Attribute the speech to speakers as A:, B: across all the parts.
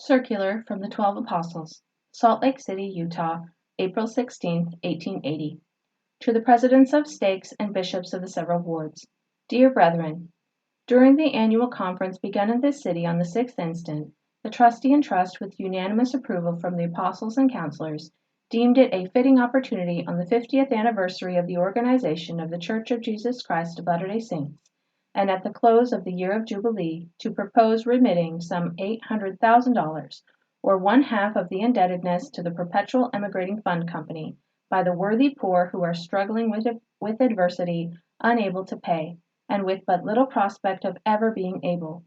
A: Circular from the 12 Apostles, Salt Lake City, Utah, April 16, 1880. To the Presidents of Stakes and Bishops of the several wards. Dear Brethren, during the annual conference begun in this city on the 6th instant, the Trustee and Trust, with unanimous approval from the Apostles and Counselors, deemed it a fitting opportunity on the 50th anniversary of the organization of the Church of Jesus Christ of Latter-day Saints, and at the close of the year of Jubilee, to propose remitting some $800,000, or one-half of the indebtedness to the Perpetual Emigrating Fund Company, by the worthy poor who are struggling with adversity, unable to pay, and with but little prospect of ever being able.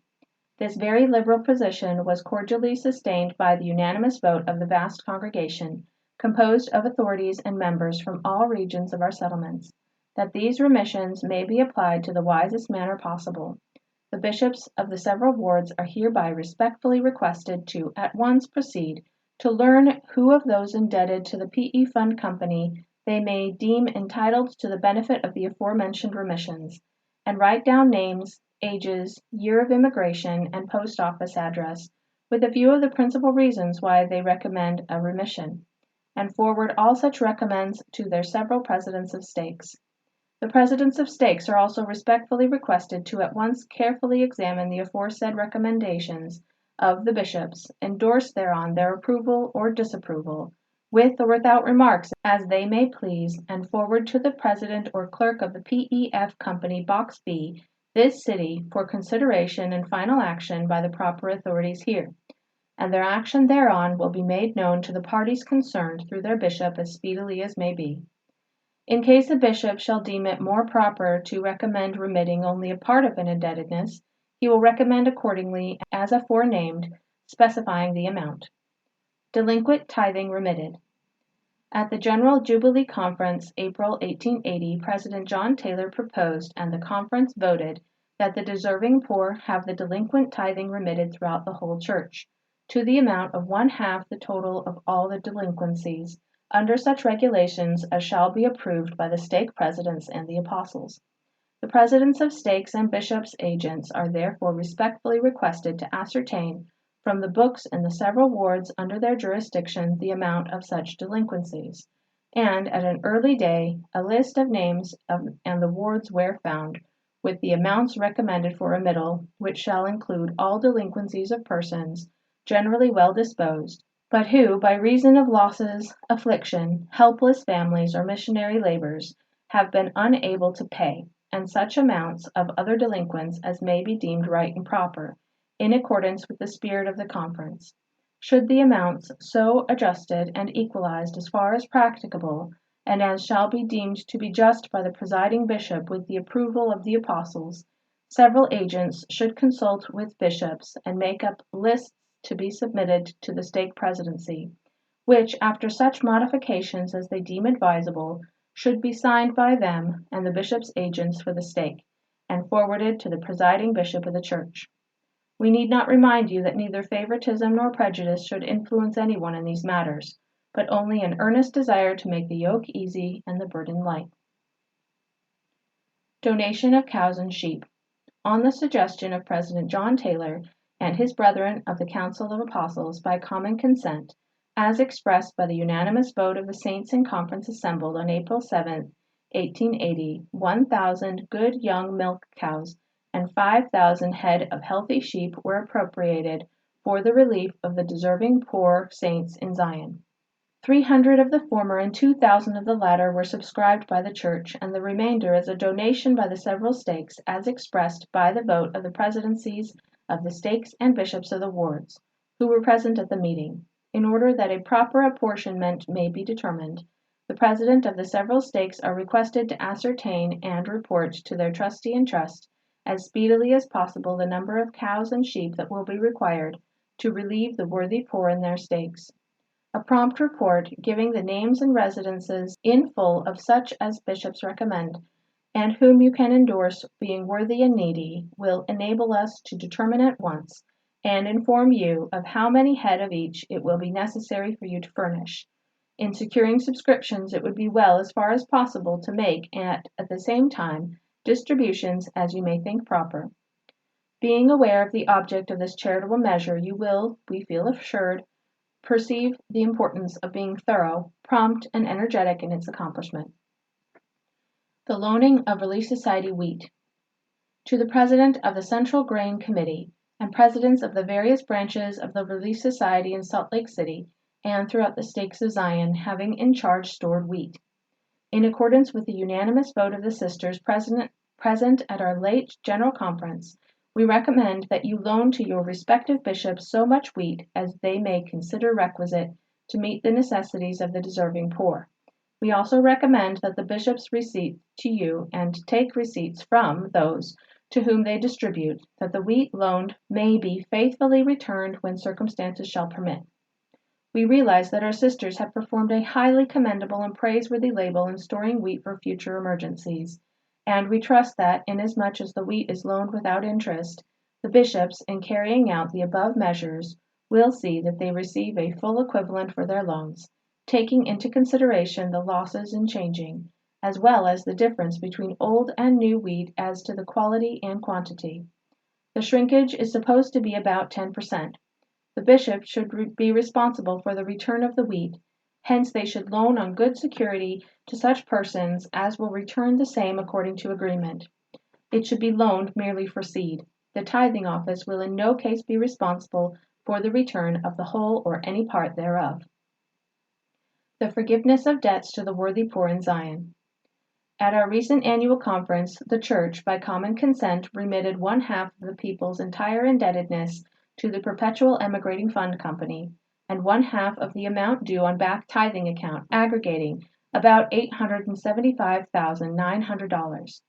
A: This very liberal position was cordially sustained by the unanimous vote of the vast congregation, composed of authorities and members from all regions of our settlements, that these remissions may be applied to the wisest manner possible. The bishops of the several wards are hereby respectfully requested to at once proceed to learn who of those indebted to the P.E. Fund Company they may deem entitled to the benefit of the aforementioned remissions, and write down names, ages, year of immigration, and post office address, with a view of the principal reasons why they recommend a remission, and forward all such recommends to their several presidents of stakes. The presidents of stakes are also respectfully requested to at once carefully examine the aforesaid recommendations of the bishops, endorse thereon their approval or disapproval, with or without remarks as they may please, and forward to the president or clerk of the P.E.F. Company, Box B, this city, for consideration and final action by the proper authorities here, and their action thereon will be made known to the parties concerned through their bishop as speedily as may be. In case a bishop shall deem it more proper to recommend remitting only a part of an indebtedness, he will recommend accordingly as aforenamed, specifying the amount. Delinquent tithing remitted. At the General Jubilee Conference, April 1880, President John Taylor proposed, and the conference voted, that the deserving poor have the delinquent tithing remitted throughout the whole church, to the amount of one-half the total of all the delinquencies, under such regulations as shall be approved by the stake presidents and the apostles. The presidents of stakes and bishops' agents are therefore respectfully requested to ascertain from the books in the several wards under their jurisdiction the amount of such delinquencies, and at an early day a list of names and the wards where found, with the amounts recommended for remittal, which shall include all delinquencies of persons generally well disposed, but who, by reason of losses, affliction, helpless families, or missionary labors, have been unable to pay, and such amounts of other delinquents as may be deemed right and proper, in accordance with the spirit of the conference. Should the amounts so adjusted and equalized as far as practicable, and as shall be deemed to be just by the presiding bishop with the approval of the apostles, several agents should consult with bishops and make up lists to be submitted to the stake presidency, which, after such modifications as they deem advisable, should be signed by them and the bishop's agents for the stake, and forwarded to the presiding bishop of the church. We need not remind you that neither favoritism nor prejudice should influence anyone in these matters, but only an earnest desire to make the yoke easy and the burden light. Donation of cows and sheep. On the suggestion of President John Taylor and his brethren of the Council of Apostles, by common consent, as expressed by the unanimous vote of the saints in conference assembled on April 7, 1880, 1,000 good young milk cows and 5,000 head of healthy sheep were appropriated for the relief of the deserving poor saints in Zion. 300 of the former and 2,000 of the latter were subscribed by the church, and the remainder as a donation by the several stakes, as expressed by the vote of the presidencies of the stakes and bishops of the wards, who were present at the meeting. In order that a proper apportionment may be determined, the president of the several stakes are requested to ascertain and report to their trustee and trust as speedily as possible the number of cows and sheep that will be required to relieve the worthy poor in their stakes. A prompt report, giving the names and residences in full of such as bishops recommend, and whom you can endorse being worthy and needy, will enable us to determine at once, and inform you of how many head of each it will be necessary for you to furnish. In securing subscriptions, it would be well as far as possible to make, at the same time, distributions as you may think proper. Being aware of the object of this charitable measure, you will, we feel assured, perceive the importance of being thorough, prompt, and energetic in its accomplishment. The loaning of Relief Society wheat. To the President of the Central Grain Committee and Presidents of the various branches of the Relief Society in Salt Lake City and throughout the Stakes of Zion having in charge stored wheat. In accordance with the unanimous vote of the Sisters present at our late General Conference, we recommend that you loan to your respective bishops so much wheat as they may consider requisite to meet the necessities of the deserving poor. We also recommend that the bishops receipt to you and take receipts from those to whom they distribute, that the wheat loaned may be faithfully returned when circumstances shall permit. We realize that our sisters have performed a highly commendable and praiseworthy labor in storing wheat for future emergencies, and we trust that, inasmuch as the wheat is loaned without interest, the bishops, in carrying out the above measures, will see that they receive a full equivalent for their loans, taking into consideration the losses in changing, as well as the difference between old and new wheat as to the quality and quantity. The shrinkage is supposed to be about 10%. The bishop should be responsible for the return of the wheat, hence they should loan on good security to such persons as will return the same according to agreement. It should be loaned merely for seed. The tithing office will in no case be responsible for the return of the whole or any part thereof. The forgiveness of debts to the worthy poor in Zion. At our recent annual conference, the Church, by common consent, remitted one half of the people's entire indebtedness to the Perpetual Emigrating Fund Company, and one half of the amount due on back tithing account, aggregating about $875,900.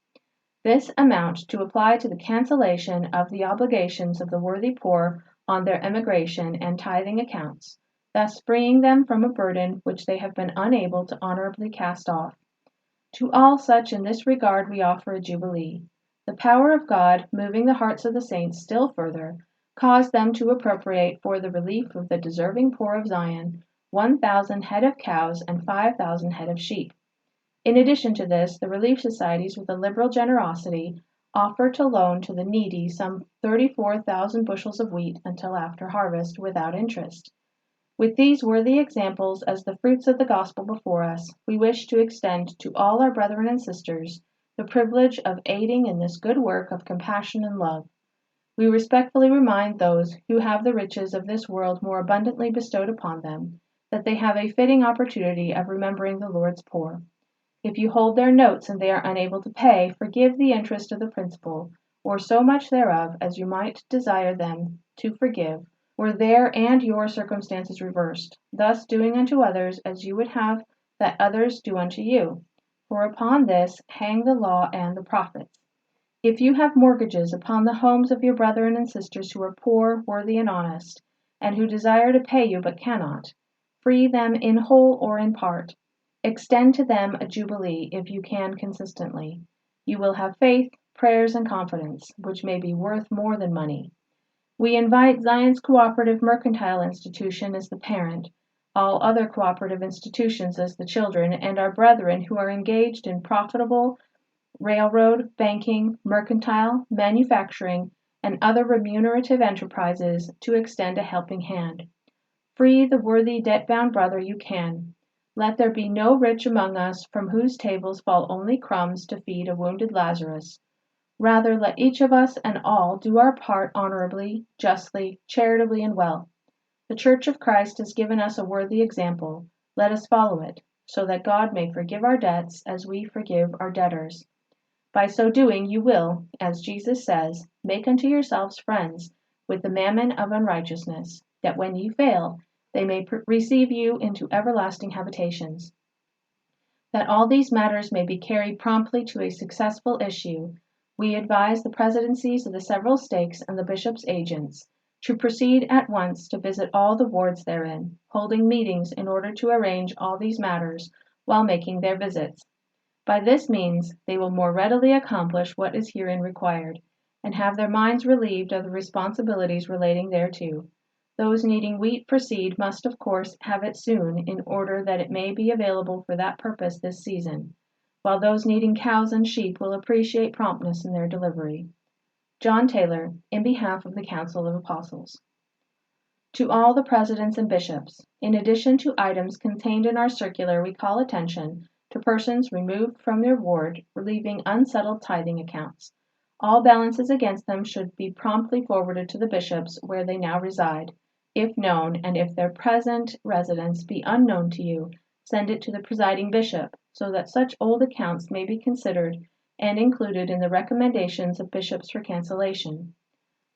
A: This amount to apply to the cancellation of the obligations of the worthy poor on their emigration and tithing accounts, thus freeing them from a burden which they have been unable to honorably cast off. To all such in this regard we offer a jubilee. The power of God, moving the hearts of the saints still further, caused them to appropriate for the relief of the deserving poor of Zion 1,000 head of cows and 5,000 head of sheep. In addition to this, the relief societies, with a liberal generosity, offer to loan to the needy some 34,000 bushels of wheat until after harvest, without interest. With these worthy examples as the fruits of the gospel before us, we wish to extend to all our brethren and sisters the privilege of aiding in this good work of compassion and love. We respectfully remind those who have the riches of this world more abundantly bestowed upon them, that they have a fitting opportunity of remembering the Lord's poor. If you hold their notes and they are unable to pay, forgive the interest of the principal, or so much thereof as you might desire them to forgive, were their and your circumstances reversed, thus doing unto others as you would have that others do unto you. For upon this hang the law and the prophets. If you have mortgages upon the homes of your brethren and sisters who are poor, worthy, and honest, and who desire to pay you but cannot, free them in whole or in part. Extend to them a jubilee if you can consistently. You will have faith, prayers, and confidence, which may be worth more than money. We invite Zion's Cooperative Mercantile Institution as the parent, all other cooperative institutions as the children, and our brethren who are engaged in profitable railroad, banking, mercantile, manufacturing, and other remunerative enterprises to extend a helping hand. Free the worthy debt-bound brother you can. Let there be no rich among us from whose tables fall only crumbs to feed a wounded Lazarus. Rather, let each of us and all do our part honorably, justly, charitably, and well. The Church of Christ has given us a worthy example. Let us follow it, so that God may forgive our debts as we forgive our debtors. By so doing you will, as Jesus says, make unto yourselves friends with the mammon of unrighteousness, that when ye fail, they may receive you into everlasting habitations. That all these matters may be carried promptly to a successful issue, we advise the presidencies of the several stakes and the bishops' agents to proceed at once to visit all the wards therein, holding meetings in order to arrange all these matters while making their visits. By this means they will more readily accomplish what is herein required, and have their minds relieved of the responsibilities relating thereto. Those needing wheat for seed must of course have it soon, in order that it may be available for that purpose this season, while those needing cows and sheep will appreciate promptness in their delivery. John Taylor, in behalf of the Council of Apostles. To all the presidents and bishops, in addition to items contained in our circular, we call attention to persons removed from their ward relieving unsettled tithing accounts. All balances against them should be promptly forwarded to the bishops where they now reside. If known, and if their present residence be unknown to you, send it to the presiding bishop, so that such old accounts may be considered and included in the recommendations of bishops for cancellation.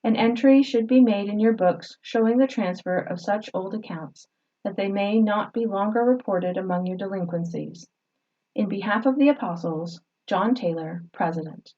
A: An entry should be made in your books showing the transfer of such old accounts, that they may not be longer reported among your delinquencies. In behalf of the Apostles, John Taylor, President.